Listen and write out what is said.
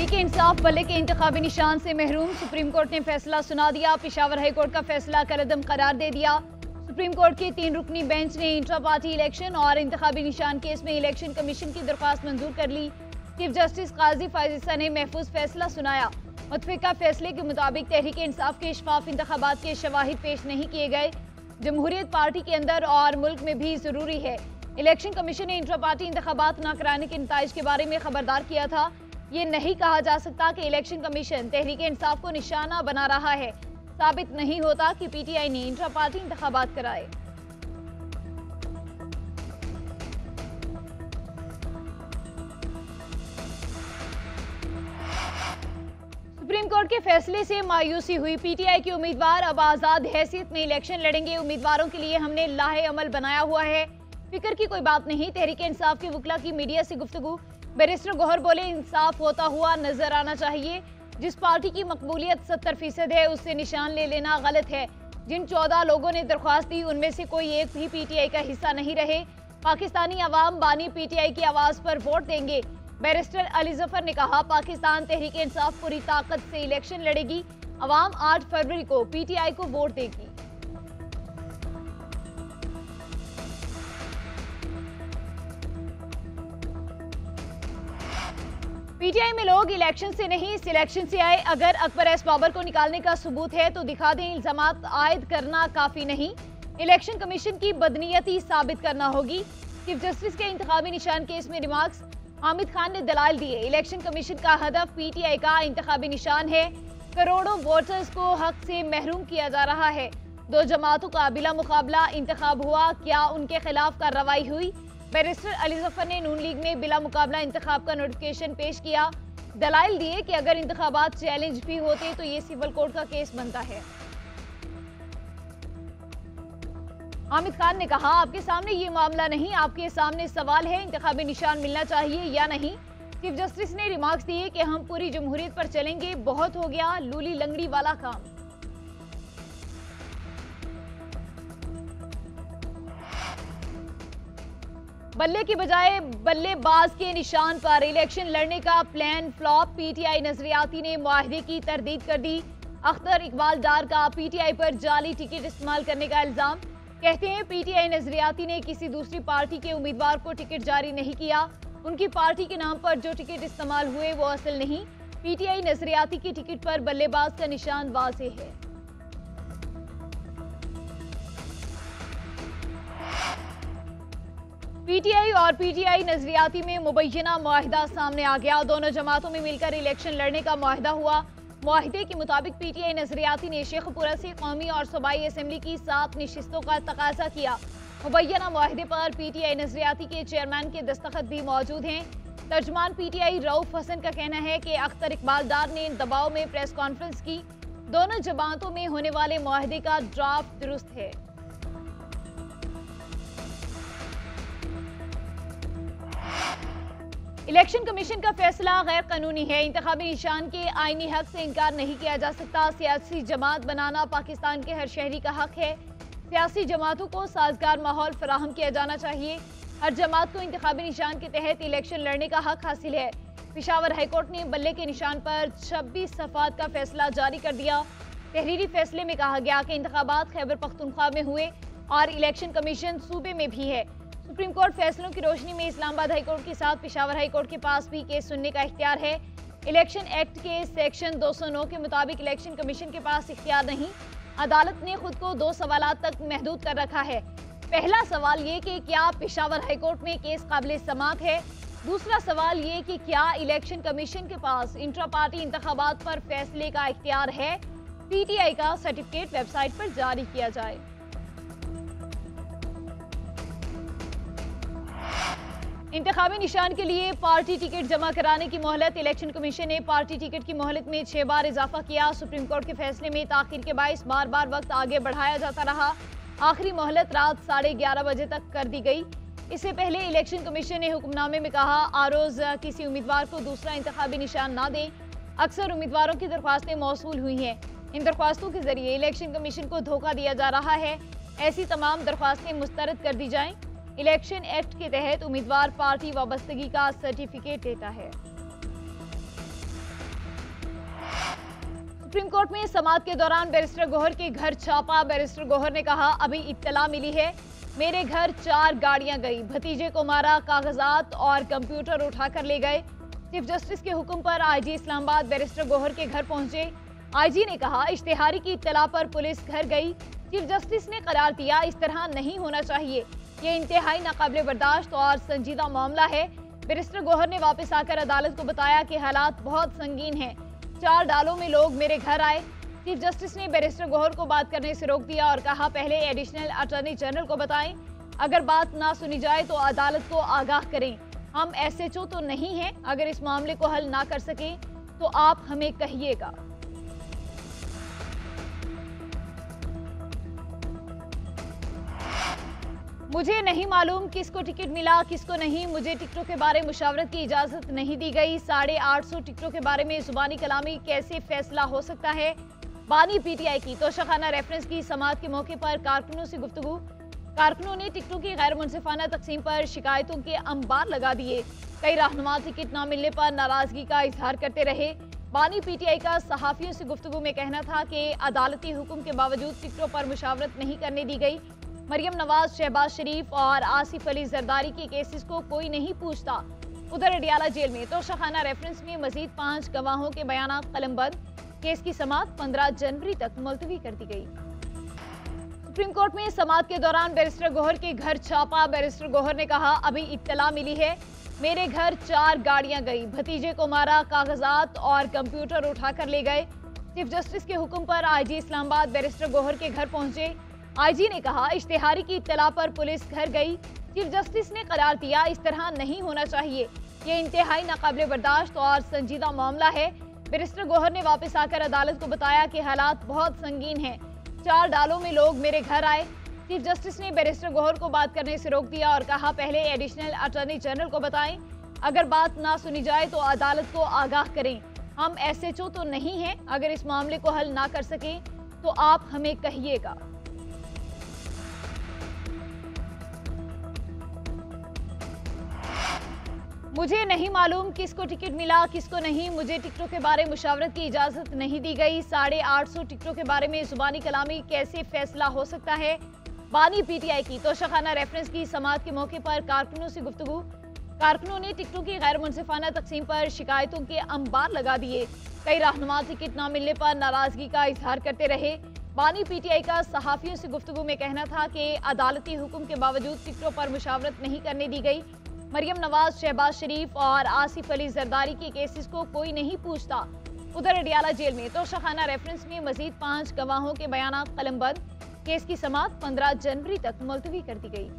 तहरीक इंसाफ बल्ले के इंतखाबी निशान से महरूम, सुप्रीम कोर्ट ने फैसला सुना दिया। पेशावर हाई कोर्ट का फैसला कलअदम करार दे दिया। सुप्रीम कोर्ट के 3 रुकनी बेंच ने इंट्रा पार्टी इलेक्शन और इंतखाबी निशान केस में इलेक्शन कमीशन की दरख्वास्त मंजूर कर ली। चीफ जस्टिस काजी फायजिसा ने महफूज फैसला सुनाया। मुतफिका फैसले के मुताबिक तहरीक इंसाफ के शफाफ इंतखाबात के शवाहिद पेश नहीं किए गए। जमहूरियत पार्टी के अंदर और मुल्क में भी जरूरी है। इलेक्शन कमीशन ने इंट्रा पार्टी इंतखाबात न कराने के नताइज के बारे में खबरदार किया था। ये नहीं कहा जा सकता कि इलेक्शन कमीशन तहरीक इंसाफ को निशाना बना रहा है। साबित नहीं होता कि पीटीआई ने इंट्रा पार्टी इंतखाबात कराए। सुप्रीम कोर्ट के फैसले से मायूसी हुई। पीटीआई के उम्मीदवार अब आजाद हैसियत में इलेक्शन लड़ेंगे। उम्मीदवारों के लिए हमने लाहे अमल बनाया हुआ है, फिक्र की कोई बात नहीं। तहरीक इंसाफ के वकला की मीडिया से गुफ्तगू। बैरिस्टर गौहर बोले, इंसाफ होता हुआ नजर आना चाहिए। जिस पार्टी की मकबूलियत 70% है उससे निशान ले लेना गलत है। जिन 14 लोगों ने दरख्वास्त दी उनमें से कोई एक भी पीटीआई का हिस्सा नहीं रहे। पाकिस्तानी अवाम बानी पीटीआई की आवाज पर वोट देंगे। बैरिस्टर अली जफर ने कहा, पाकिस्तान तहरीक इंसाफ पूरी ताकत से इलेक्शन लड़ेगी। अवाम 8 फरवरी को पीटीआई को वोट देगी। पीटीआई में लोग इलेक्शन से नहीं सिलेक्शन से आए। अगर अकबर एस बाबर को निकालने का सबूत है तो दिखा दें। इल्जामात आयद करना काफी नहीं, इलेक्शन कमीशन की बदनीयती साबित करना होगी। चीफ जस्टिस के इंतखाबी निशान केस में रिमार्क्स। हामिद खान ने दलाल दिए, इलेक्शन कमीशन का हदफ पीटीआई का इंतखाबी निशान है। करोड़ों वोटर्स को हक से महरूम किया जा रहा है। 2 जमातों का बिला मुकाबला इंतखाब हुआ, क्या उनके खिलाफ कार्रवाई हुई? बैरिस्टर अली जफर ने नून लीग में बिला मुकाबला इंतखाब का नोटिफिकेशन पेश किया। दलाइल दिए कि अगर इंतखाबात चैलेंज भी होते तो ये सिविल कोर्ट का केस बनता है। हामिद खान ने कहा, आपके सामने ये मामला नहीं, आपके सामने सवाल है, इंतखाबी निशान मिलना चाहिए या नहीं। चीफ जस्टिस ने रिमार्क्स दिए कि हम पूरी जमहूरियत पर चलेंगे, बहुत हो गया लूली लंगड़ी वाला काम। बल्ले की बजाय बल्लेबाज के निशान पर इलेक्शन लड़ने का प्लान फ्लॉप। पीटीआई नजरियाती ने मुआहदे की तरदीद कर दी। अख्तर इकबाल डार का पीटीआई पर जाली टिकट इस्तेमाल करने का इल्जाम। कहते हैं पीटीआई नजरियाती ने किसी दूसरी पार्टी के उम्मीदवार को टिकट जारी नहीं किया। उनकी पार्टी के नाम पर जो टिकट इस्तेमाल हुए वो असल नहीं। पीटीआई नजरियाती की टिकट पर बल्लेबाज का निशान वाज़ेह है। पीटीआई और पीटीआई नजरियाती में मुबैना मुआहिदा सामने आ गया। दोनों जमातों में मिलकर इलेक्शन लड़ने का मुआहिदा हुआ। मुआहिदे के मुताबिक पीटीआई नजरियाती ने शेखपुरा से कौमी और सूबाई असेंबली की 7 नशिस्तों का तकाजा किया। मुबैना मुआहिदे पर पीटीआई नजरियाती के चेयरमैन के दस्तखत भी मौजूद हैं। तर्जमान पीटीआई रऊफ हसन का कहना है कि अख्तर इकबाल डार ने दबाव में प्रेस कॉन्फ्रेंस की। दोनों जमातों में होने वाले मुआहिदे का ड्राफ्ट दुरुस्त है। इलेक्शन कमीशन का फैसला गैर कानूनी है। इंतखाबी निशान के आईनी हक से इनकार नहीं किया जा सकता। सियासी जमात बनाना पाकिस्तान के हर शहरी का हक है। सियासी जमातों को साजगार माहौल फराहम किया जाना चाहिए। हर जमात को इंतखाबी निशान के तहत इलेक्शन लड़ने का हक हासिल है। पेशावर हाईकोर्ट ने बल्ले के निशान पर 26 सफ़ात का फैसला जारी कर दिया। तहरीरी फैसले में कहा गया कि इंतखाबात खैबर पख्तूनख्वा में हुए और इलेक्शन कमीशन सूबे में भी है। सुप्रीम कोर्ट फैसलों की रोशनी में इस्लामाबाद हाईकोर्ट के साथ पेशावर हाईकोर्ट के पास भी केस सुनने का इख्तियार है। इलेक्शन एक्ट के सेक्शन 209 के मुताबिक इलेक्शन कमीशन के पास इख्तियार नहीं। अदालत ने खुद को 2 सवालात तक महदूद कर रखा है। पहला सवाल ये कि क्या पेशावर हाईकोर्ट में केस काबिल समाअत है। दूसरा सवाल ये कि क्या इलेक्शन कमीशन के पास इंट्रा पार्टी इंतखाबात पर फैसले का इख्तियार है। पीटीआई का सर्टिफिकेट वेबसाइट पर जारी किया जाए। इंतखाबी निशान के लिए पार्टी टिकट जमा कराने की मोहलत। इलेक्शन कमीशन ने पार्टी टिकट की मोहलत में 6 बार इजाफा किया। सुप्रीम कोर्ट के फैसले में ताखिर के बाइस बार बार वक्त आगे बढ़ाया जाता रहा। आखिरी मोहलत रात 11:30 बजे तक कर दी गई। इससे पहले इलेक्शन कमीशन ने हुक्मनामे में कहा, आरोज किसी उम्मीदवार को दूसरा इंतखाबी निशान ना दें। अक्सर उम्मीदवारों की दरख्वास्तें मौसूल हुई हैं। इन दरख्वास्तों के जरिए इलेक्शन कमीशन को धोखा दिया जा रहा है। ऐसी तमाम दरख्वास्तें मुस्तरद कर दी जाएं। इलेक्शन एक्ट के तहत उम्मीदवार पार्टी वाबस्तगी का सर्टिफिकेट देता है। सुप्रीम कोर्ट में समाअत के दौरान बैरिस्टर गौहर के घर छापा। बैरिस्टर गौहर ने कहा, अभी इत्तला मिली है, मेरे घर 4 गाड़ियां गई, भतीजे को मारा, कागजात और कंप्यूटर उठाकर ले गए। चीफ जस्टिस के हुक्म पर आईजी इस्लामाबाद बैरिस्टर गौहर के घर पहुंचे। आईजी ने कहा, इश्तेहारी की इत्तला पर पुलिस घर गई। चीफ जस्टिस ने करार दिया, इस तरह नहीं होना चाहिए, ये इंतहाई नाकाबिले बर्दाश्त और संजीदा मामला है। बैरिस्टर गौहर ने वापस आकर अदालत को बताया कि हालात बहुत संगीन हैं, 4 डालों में लोग मेरे घर आए। चीफ जस्टिस ने बैरिस्टर गौहर को बात करने से रोक दिया और कहा, पहले एडिशनल अटॉर्नी जनरल को बताएं, अगर बात ना सुनी जाए तो अदालत को आगाह करें। हम एसएचओ तो नहीं हैं, अगर इस मामले को हल ना कर सकें तो आप हमें कहिएगा। मुझे नहीं मालूम किसको टिकट मिला किसको नहीं, मुझे टिकटों के बारे में मुशावरत की इजाजत नहीं दी गई। 850 टिकटों के बारे में जुबानी कलामी कैसे फैसला हो सकता है। बानी पीटीआई की तोशाखाना रेफरेंस की समाअत के मौके पर कारकुनों से गुफ्तगू। कारकुनों ने टिकटों की गैर मुनसिफाना तकसीम पर शिकायतों के अंबार लगा दिए। कई रहनुमा टिकट न मिलने पर नाराजगी का इजहार करते रहे। बानी पीटीआई का सहाफियों से गुफ्तगू में कहना था कि अदालती हुक्म के बावजूद टिकटों पर मुशावरत नहीं करने दी गई। मरियम नवाज, शहबाज शरीफ और आसिफ अली जरदारी के केसेस को कोई नहीं पूछता। उधर अडियाला जेल में तोशाखाना रेफरेंस में मजीद 5 गवाहों के बयानात कलमबंद। केस की समाअत 15 जनवरी तक मुलतवी कर दी गई। सुप्रीम कोर्ट में समाअत के दौरान बैरिस्टर गौहर के घर छापा। बैरिस्टर गौहर ने कहा, अभी इत्तला मिली है, मेरे घर 4 गाड़ियां गई, भतीजे को मारा, कागजात और कंप्यूटर उठाकर ले गए। चीफ जस्टिस के हुक्म पर आईजी इस्लामाबाद बैरिस्टर गौहर के घर पहुंचे। आईजी ने कहा, इश्तेहारी की इत्तला पर पुलिस घर गई। चीफ जस्टिस ने करार दिया, इस तरह नहीं होना चाहिए, ये इंतहाई नाकाबिले बर्दाश्त और संजीदा मामला है। बैरिस्टर गौहर ने वापस आकर अदालत को बताया कि हालात बहुत संगीन हैं, 4 डालों में लोग मेरे घर आए। चीफ जस्टिस ने बैरिस्टर गौहर को बात करने से रोक दिया और कहा, पहले एडिशनल अटॉर्नी जनरल को बताएं, अगर बात ना सुनी जाए तो अदालत को आगाह करें। हम एसएचओ तो नहीं हैं, अगर इस मामले को हल ना कर सकें तो आप हमें कहिएगा। मुझे नहीं मालूम किसको टिकट मिला किसको नहीं, मुझे टिकटों के बारे में मुशावरत की इजाजत नहीं दी गई। 850 टिकटों के बारे में जुबानी कलामी कैसे फैसला हो सकता है। बानी पीटीआई की तोशाखाना रेफरेंस की समाअत के मौके पर कारकुनों से गुफ्तगू। कारकुनों ने टिकटों की गैर मुनसिफाना तकसीम पर शिकायतों के अंबार लगा दिए। कई रहनुमा टिकट न मिलने पर नाराजगी का इजहार करते रहे। बानी पीटीआई का सहाफियों से गुफ्तगू में कहना था कि अदालती हुक्म के बावजूद टिकटों पर मुशावरत नहीं करने दी गई। मरियम नवाज, शहबाज शरीफ और आसिफ अली जरदारी के केसेस को कोई नहीं पूछता। उधर अडियाला जेल में तोशाखाना रेफरेंस में मजीद 5 गवाहों के बयानात कलमबंद। केस की समाअत 15 जनवरी तक मुलतवी कर दी गई।